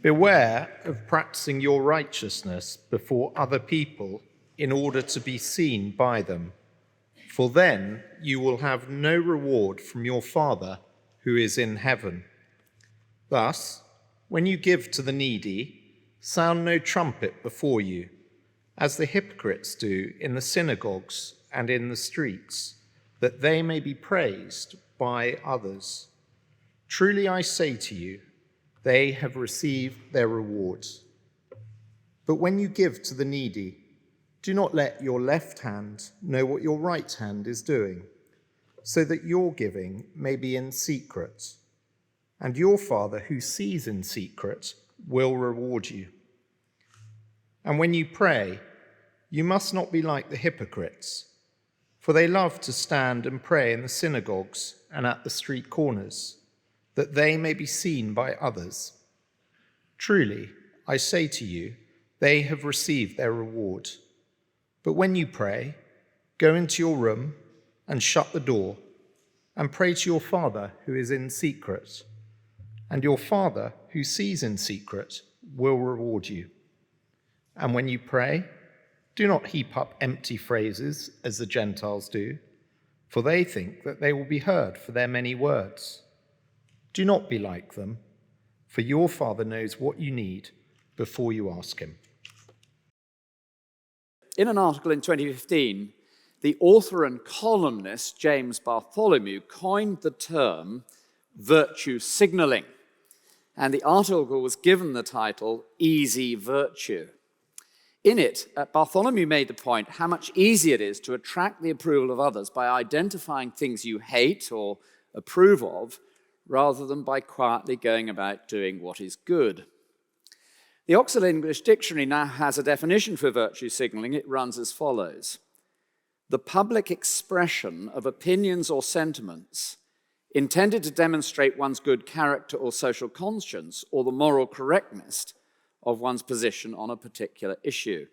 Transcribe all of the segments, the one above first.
Beware of practicing your righteousness before other people in order to be seen by them, for then you will have no reward from your Father who is in heaven. Thus, when you give to the needy, sound no trumpet before you, as the hypocrites do in the synagogues and in the streets, that they may be praised by others. Truly I say to you, they have received their rewards. But when you give to the needy, do not let your left hand know what your right hand is doing, so that your giving may be in secret. And your Father who sees in secret will reward you. And when you pray, you must not be like the hypocrites, for they love to stand and pray in the synagogues and at the street corners, that they may be seen by others. Truly, I say to you, they have received their reward. But when you pray, go into your room and shut the door, and pray to your Father who is in secret. And your Father who sees in secret will reward you. And when you pray, do not heap up empty phrases as the Gentiles do, for they think that they will be heard for their many words. Do not be like them, for your Father knows what you need before you ask him. In an article in 2015, the author and columnist James Bartholomew coined the term virtue signaling, and the article was given the title Easy Virtue. In it, Bartholomew made the point how much easier it is to attract the approval of others by identifying things you hate or approve of, rather than by quietly going about doing what is good. The Oxford English Dictionary now has a definition for virtue signaling. It runs as follows: the public expression of opinions or sentiments intended to demonstrate one's good character or social conscience, or the moral correctness of one's position on a particular issue.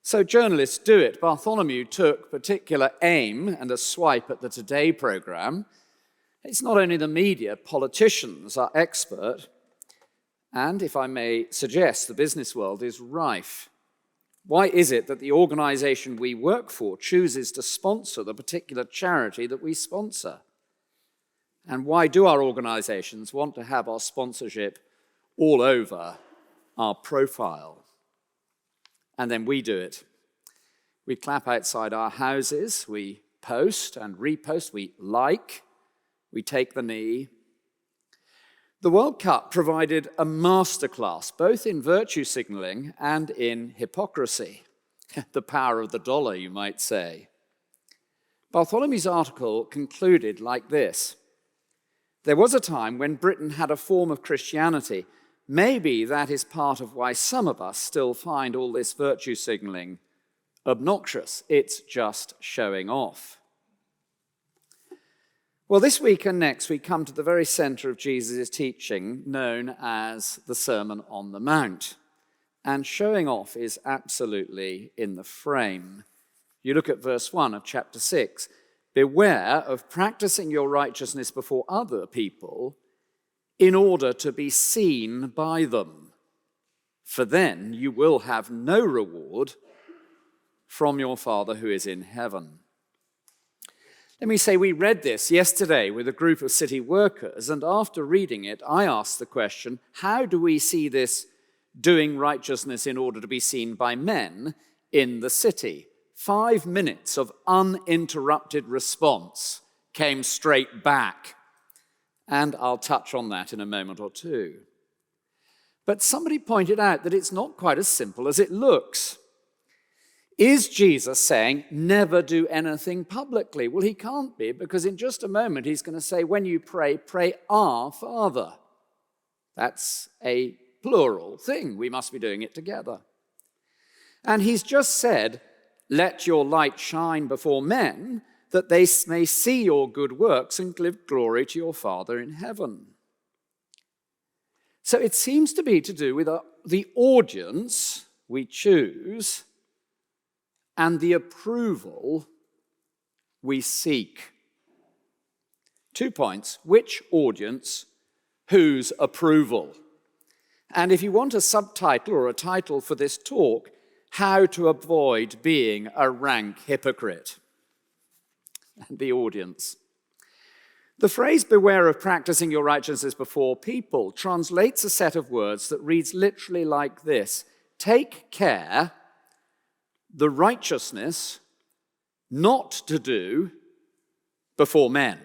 So journalists do it. Bartholomew took particular aim and a swipe at the Today programme. It's not only the media, politicians are expert, and if I may suggest, the business world is rife. Why is it that the organisation we work for chooses to sponsor the particular charity that we sponsor? And why do our organisations want to have our sponsorship all over our profile? And then we do it. We clap outside our houses, we post and repost, we like, we take the knee. The World Cup provided a masterclass, both in virtue signalling and in hypocrisy. The power of the dollar, you might say. Bartholomew's article concluded like this: there was a time when Britain had a form of Christianity. Maybe that is part of why some of us still find all this virtue signalling obnoxious. It's just showing off. Well, this week and next we come to the very center of Jesus' teaching, known as the Sermon on the Mount. And showing off is absolutely in the frame. You look at verse 1 of chapter 6. Beware of practicing your righteousness before other people in order to be seen by them, for then you will have no reward from your Father who is in heaven. Let me say, we read this yesterday with a group of city workers, and after reading it, I asked the question, how do we see this doing righteousness in order to be seen by men in the city? 5 minutes of uninterrupted response came straight back, and I'll touch on that in a moment or two. But somebody pointed out that it's not quite as simple as it looks. Is Jesus saying, never do anything publicly? Well, he can't be, because in just a moment he's going to say, when you pray, pray our Father. That's a plural thing. We must be doing it together. And he's just said, let your light shine before men, that they may see your good works and give glory to your Father in heaven. So it seems to be to do with the audience we choose and the approval we seek. 2 points: which audience, whose approval? And if you want a subtitle or a title for this talk, How to Avoid Being a Rank Hypocrite. And the audience. The phrase, beware of practicing your righteousness before people, translates a set of words that reads literally like this: take care the righteousness not to do before men.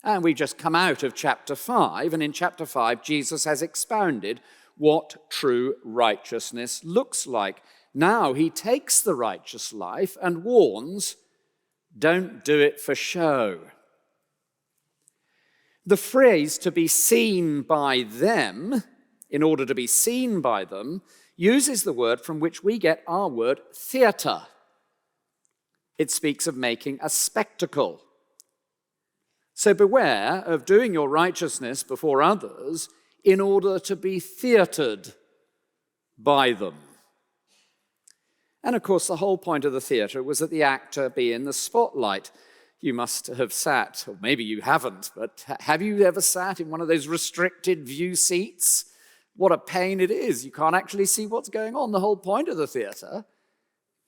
And we've just come out of chapter 5, and in chapter 5, Jesus has expounded what true righteousness looks like. Now he takes the righteous life and warns, don't do it for show. The phrase to be seen by them, in order to be seen by them, uses the word from which we get our word theatre. It speaks of making a spectacle. So beware of doing your righteousness before others in order to be theatred by them. And of course, the whole point of the theatre was that the actor be in the spotlight. You must have sat, or maybe you haven't, but have you ever sat in one of those restricted view seats? What a pain it is. You can't actually see what's going on. The whole point of the theatre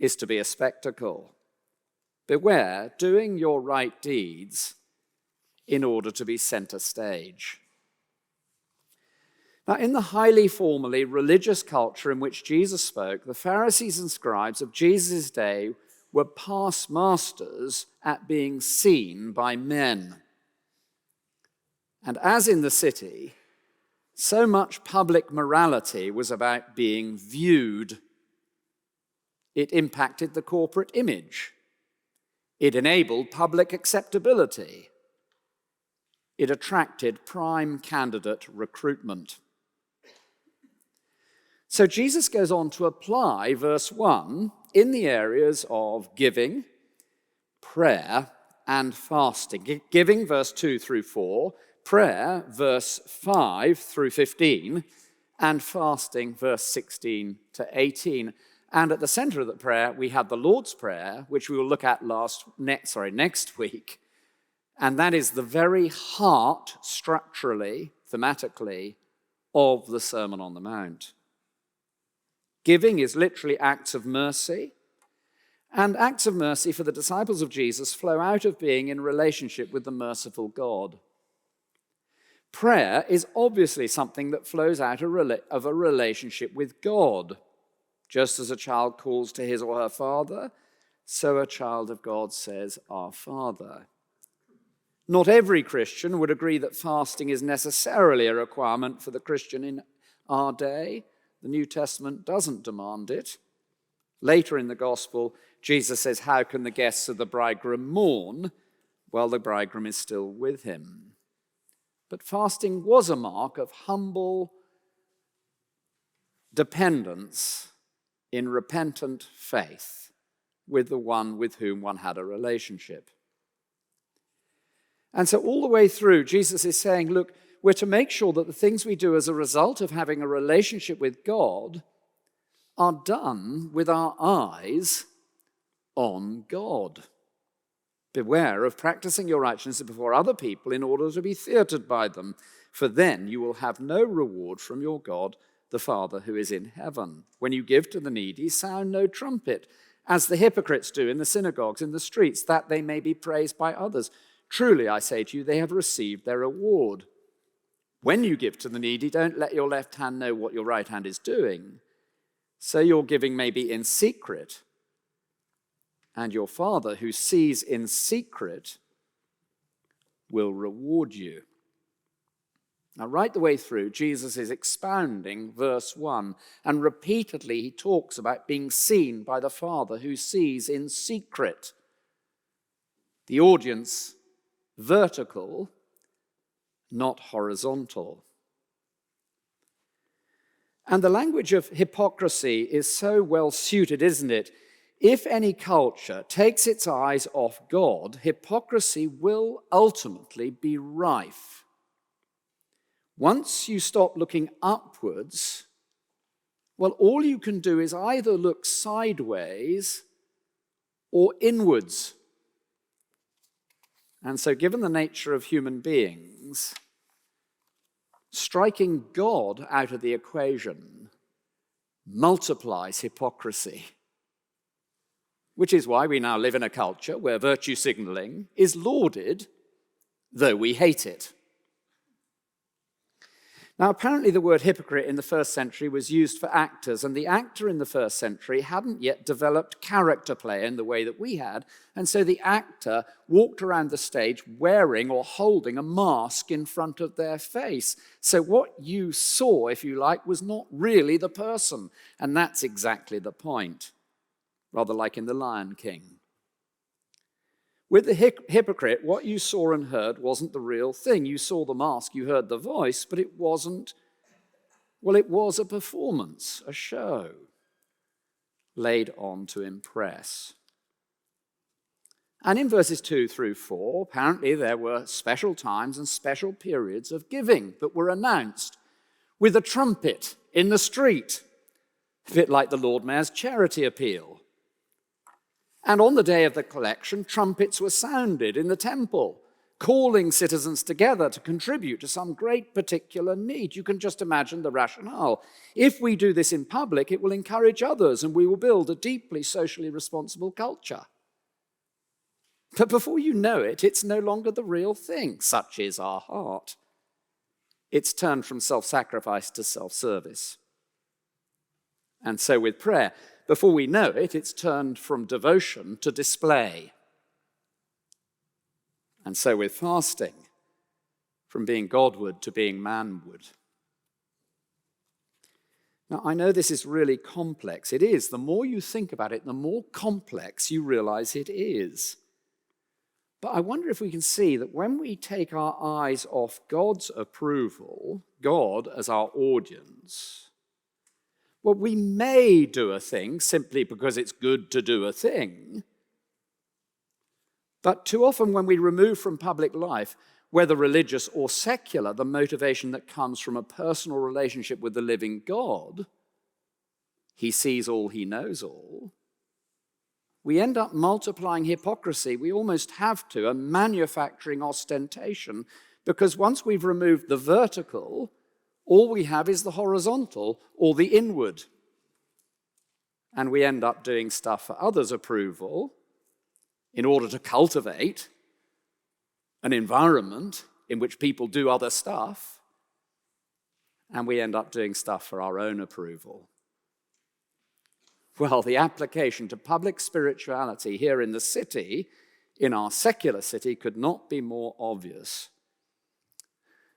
is to be a spectacle. Beware doing your right deeds in order to be center stage. Now, in the highly formally religious culture in which Jesus spoke, the Pharisees and scribes of Jesus' day were past masters at being seen by men. And as in the city, so much public morality was about being viewed. It impacted the corporate image. It enabled public acceptability. It attracted prime candidate recruitment. So Jesus goes on to apply verse 1 in the areas of giving, prayer, and fasting. Giving, verse 2 through 4, prayer, verse 5 through 15, and fasting, verse 16 to 18. And at the center of the prayer, we have the Lord's Prayer, which we will look at next week. And that is the very heart, structurally, thematically, of the Sermon on the Mount. Giving is literally acts of mercy, and acts of mercy for the disciples of Jesus flow out of being in relationship with the merciful God. Prayer is obviously something that flows out of a relationship with God. Just as a child calls to his or her father, so a child of God says, Our Father. Not every Christian would agree that fasting is necessarily a requirement for the Christian in our day. The New Testament doesn't demand it. Later in the Gospel, Jesus says, how can the guests of the bridegroom mourn while the bridegroom is still with him? But fasting was a mark of humble dependence in repentant faith with the one with whom one had a relationship. And so all the way through, Jesus is saying, look, we're to make sure that the things we do as a result of having a relationship with God are done with our eyes on God. Beware of practicing your righteousness before other people in order to be theatred by them, for then you will have no reward from your God, the Father who is in heaven. When you give to the needy, sound no trumpet, as the hypocrites do in the synagogues, in the streets, that they may be praised by others. Truly, I say to you, they have received their reward. When you give to the needy, don't let your left hand know what your right hand is doing, so your giving may be in secret, and your Father who sees in secret will reward you. Now, right the way through, Jesus is expounding verse 1, and repeatedly he talks about being seen by the Father who sees in secret. The audience, vertical, not horizontal. And the language of hypocrisy is so well suited, isn't it? If any culture takes its eyes off God, hypocrisy will ultimately be rife. Once you stop looking upwards, well, all you can do is either look sideways or inwards. And so, given the nature of human beings, striking God out of the equation multiplies hypocrisy, which is why we now live in a culture where virtue signaling is lauded, though we hate it. Now, apparently the word hypocrite in the first century was used for actors, and the actor in the first century hadn't yet developed character play in the way that we had, and so the actor walked around the stage wearing or holding a mask in front of their face. So what you saw, if you like, was not really the person, and that's exactly the point, rather like in The Lion King. With the hypocrite, what you saw and heard wasn't the real thing. You saw the mask, you heard the voice, but it wasn't, well, it was a performance, a show, laid on to impress. And in verses 2 through 4, apparently there were special times and special periods of giving that were announced with a trumpet in the street, a bit like the Lord Mayor's charity appeal. And on the day of the collection, trumpets were sounded in the temple, calling citizens together to contribute to some great particular need. You can just imagine the rationale. If we do this in public, it will encourage others, and we will build a deeply socially responsible culture. But before you know it, it's no longer the real thing. Such is our heart. It's turned from self-sacrifice to self-service. And so with prayer, before we know it, it's turned from devotion to display. And so with fasting, from being Godward to being manward. Now, I know this is really complex. It is. The more you think about it, the more complex you realize it is. But I wonder if we can see that when we take our eyes off God's approval, God as our audience, well, we may do a thing simply because it's good to do a thing. But too often when we remove from public life, whether religious or secular, the motivation that comes from a personal relationship with the living God, he sees all, he knows all, we end up multiplying hypocrisy. We almost have to, and manufacturing ostentation, because once we've removed the vertical, all we have is the horizontal or the inward. And we end up doing stuff for others' approval in order to cultivate an environment in which people do other stuff. And we end up doing stuff for our own approval. Well, the application to public spirituality here in the city, in our secular city, could not be more obvious.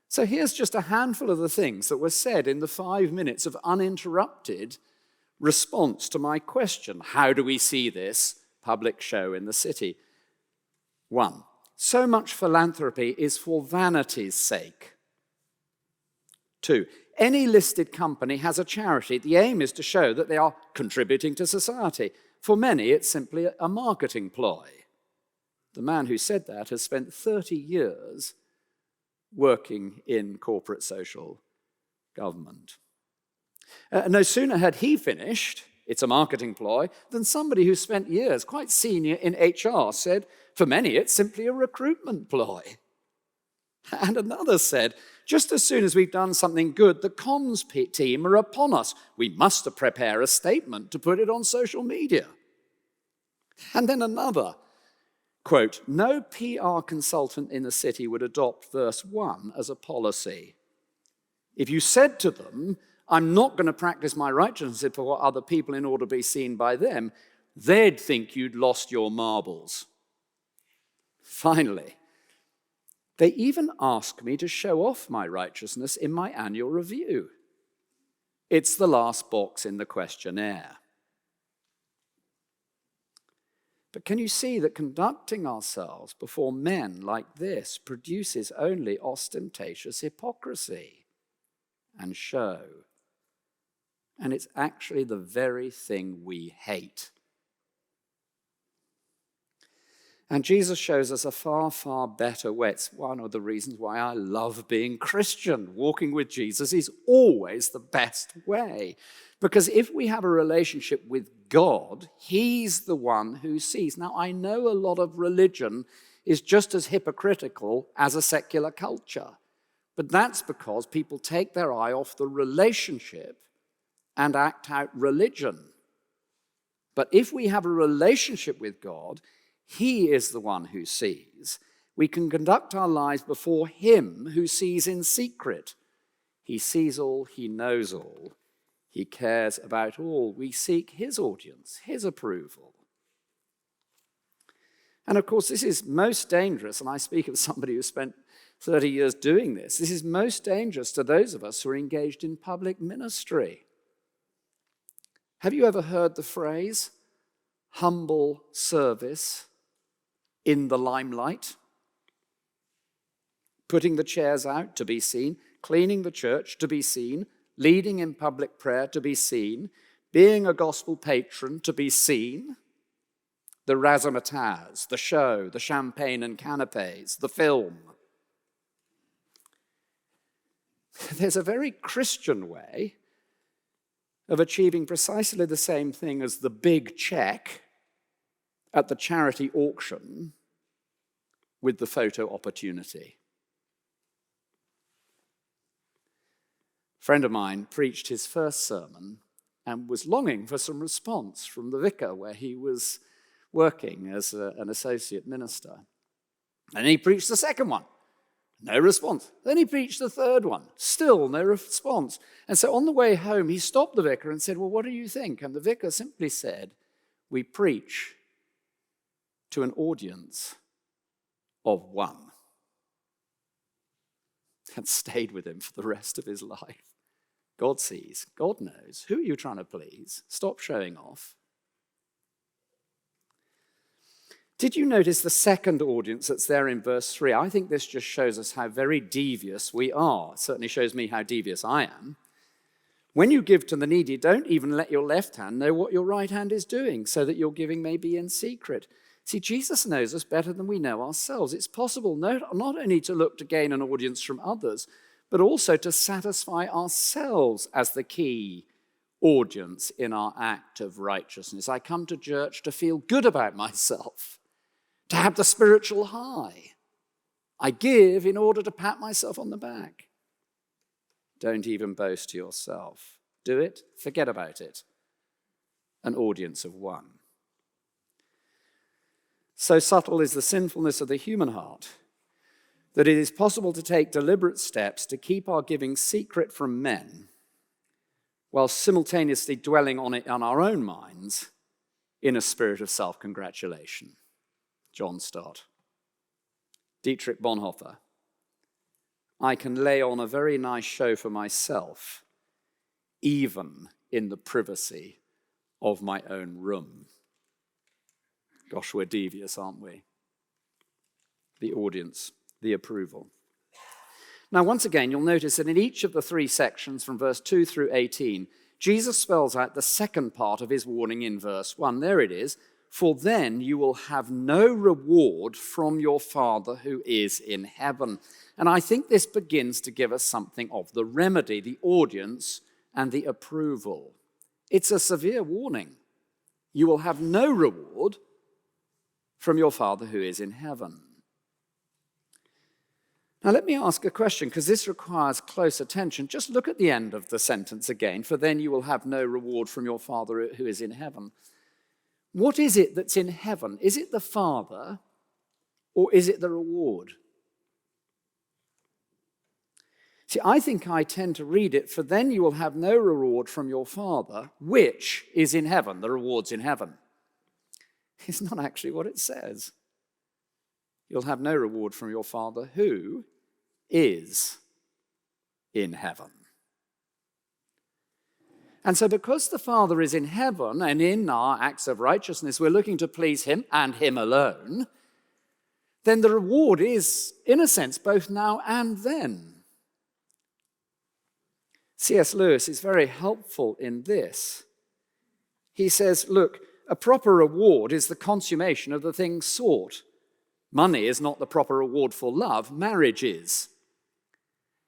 So here's just a handful of the things that were said in the 5 minutes of uninterrupted response to my question, how do we see this public show in the city? 1, so much philanthropy is for vanity's sake. 2, any listed company has a charity. The aim is to show that they are contributing to society. For many, it's simply a marketing ploy. The man who said that has spent 30 years working in corporate social government. No sooner had he finished, it's a marketing ploy, than somebody who spent years, quite senior in HR, said, for many it's simply a recruitment ploy. And another said, just as soon as we've done something good, the comms team are upon us. We must prepare a statement to put it on social media. And then another, quote, no PR consultant in the city would adopt verse 1 as a policy. If you said to them, I'm not going to practice my righteousness for other people in order to be seen by them, they'd think you'd lost your marbles. Finally, they even ask me to show off my righteousness in my annual review. It's the last box in the questionnaire. But can you see that conducting ourselves before men like this produces only ostentatious hypocrisy and show? And it's actually the very thing we hate. And Jesus shows us a far, far better way. It's one of the reasons why I love being Christian. Walking with Jesus is always the best way. Because if we have a relationship with God, he's the one who sees. Now, I know a lot of religion is just as hypocritical as a secular culture. But that's because people take their eye off the relationship and act out religion. But if we have a relationship with God, he is the one who sees. We can conduct our lives before him who sees in secret. He sees all, he knows all, he cares about all. We seek his audience, his approval. And of course, this is most dangerous, and I speak of somebody who spent 30 years doing this. This is most dangerous to those of us who are engaged in public ministry. Have you ever heard the phrase, humble service in the limelight? Putting the chairs out to be seen, cleaning the church to be seen, leading in public prayer to be seen, being a gospel patron to be seen, the razzmatazz, the show, the champagne and canapes, the film. There's a very Christian way of achieving precisely the same thing as the big check at the charity auction with the photo opportunity. A friend of mine preached his first sermon and was longing for some response from the vicar where he was working as an associate minister. And he preached the second one. No response. Then he preached the third one. Still no response. And so on the way home, he stopped the vicar and said, well, what do you think? And the vicar simply said, we preach to an audience of one. And stayed with him for the rest of his life. God sees. God knows. Who are you trying to please? Stop showing off. Did you notice the second audience that's there in verse 3? I think this just shows us how very devious we are. It certainly shows me how devious I am. When you give to the needy, don't even let your left hand know what your right hand is doing, so that your giving may be in secret. See, Jesus knows us better than we know ourselves. It's possible not only to look to gain an audience from others, but also to satisfy ourselves as the key audience in our act of righteousness. I come to church to feel good about myself, to have the spiritual high. I give in order to pat myself on the back. Don't even boast to yourself. Do it, forget about it. An audience of one. So subtle is the sinfulness of the human heart that it is possible to take deliberate steps to keep our giving secret from men while simultaneously dwelling on it on our own minds in a spirit of self-congratulation. John Stott. Dietrich Bonhoeffer. I can lay on a very nice show for myself, even in the privacy of my own room. Gosh, we're devious, aren't we? The audience, the approval. Now, once again, you'll notice that in each of the three sections from verse 2 through 18, Jesus spells out the second part of his warning in verse 1. There it is. For then you will have no reward from your Father who is in heaven. And I think this begins to give us something of the remedy, the audience, and the approval. It's a severe warning. You will have no reward from your Father who is in heaven. Now let me ask a question, because this requires close attention. Just look at the end of the sentence again. For then you will have no reward from your Father who is in heaven. What is it that's in heaven? Is it the Father, or is it the reward? See, I think I tend to read it, for then you will have no reward from your Father, which is in heaven. The reward's in heaven. It's not actually what it says. You'll have no reward from your Father who is in heaven. And so because the Father is in heaven, and in our acts of righteousness we're looking to please him and him alone, then the reward is, in a sense, both now and then. C.S. Lewis is very helpful in this. He says, look, a proper reward is the consummation of the thing sought. Money is not the proper reward for love, marriage is.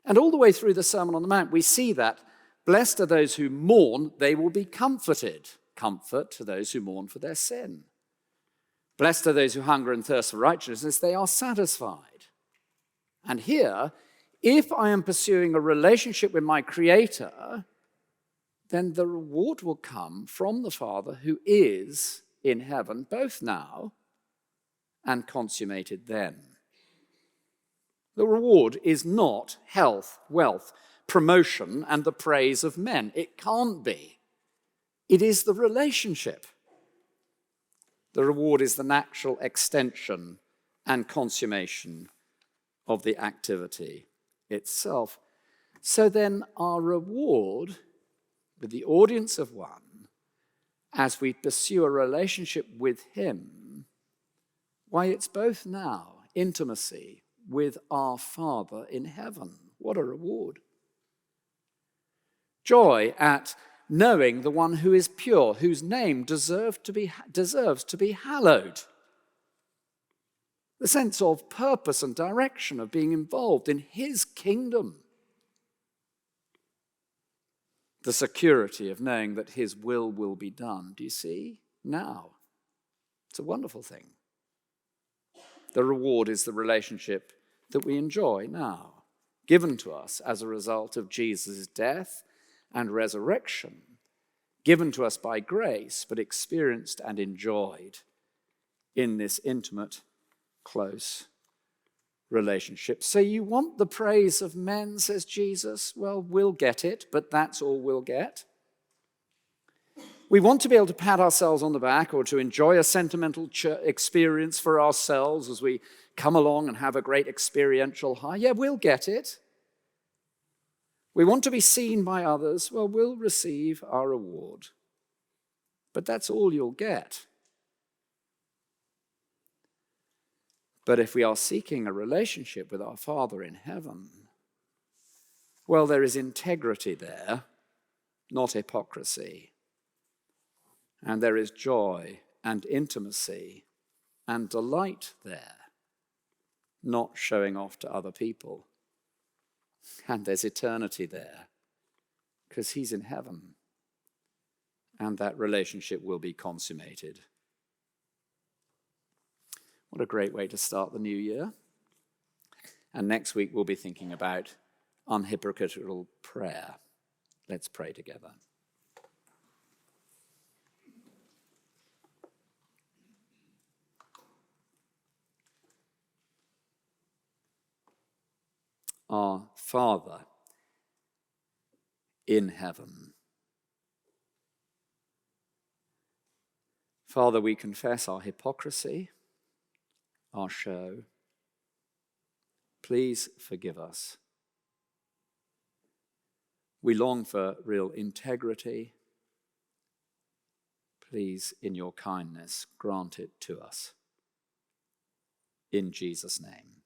And all the way through the Sermon on the Mount, we see that. Blessed are those who mourn, they will be comforted. Comfort to those who mourn for their sin. Blessed are those who hunger and thirst for righteousness, they are satisfied. And here, If I am pursuing a relationship with my Creator, then the reward will come from the Father who is in heaven, both now and consummated then. The reward is not health, wealth, promotion, and the praise of men. It can't be. It is the relationship. The reward is the natural extension and consummation of the activity itself. So then our reward with the audience of one, as we pursue a relationship with him, why, it's both now intimacy with our Father in heaven. What a reward. Joy at knowing the one who is pure, whose name deserves to be hallowed. The sense of purpose and direction of being involved in his kingdom. The security of knowing that his will be done. Do you see? Now. It's a wonderful thing. The reward is the relationship that we enjoy now, given to us as a result of Jesus' death and resurrection, given to us by grace, but experienced and enjoyed in this intimate, close relationship. So you want the praise of men, says Jesus? Well, we'll get it, but that's all we'll get. We want to be able to pat ourselves on the back or to enjoy a sentimental experience for ourselves as we come along and have a great experiential high. Yeah, we'll get it. We want to be seen by others. Well, we'll receive our reward. But that's all you'll get. But if we are seeking a relationship with our Father in heaven, well, there is integrity there, not hypocrisy. And there is joy and intimacy and delight there, not showing off to other people. And there's eternity there, because he's in heaven, and that relationship will be consummated. What a great way to start the new year. And next week we'll be thinking about unhypocritical prayer. Let's pray together. Our Father in heaven. Father, we confess our hypocrisy, our show. Please forgive us. We long for real integrity. Please, in your kindness, grant it to us. In Jesus' name.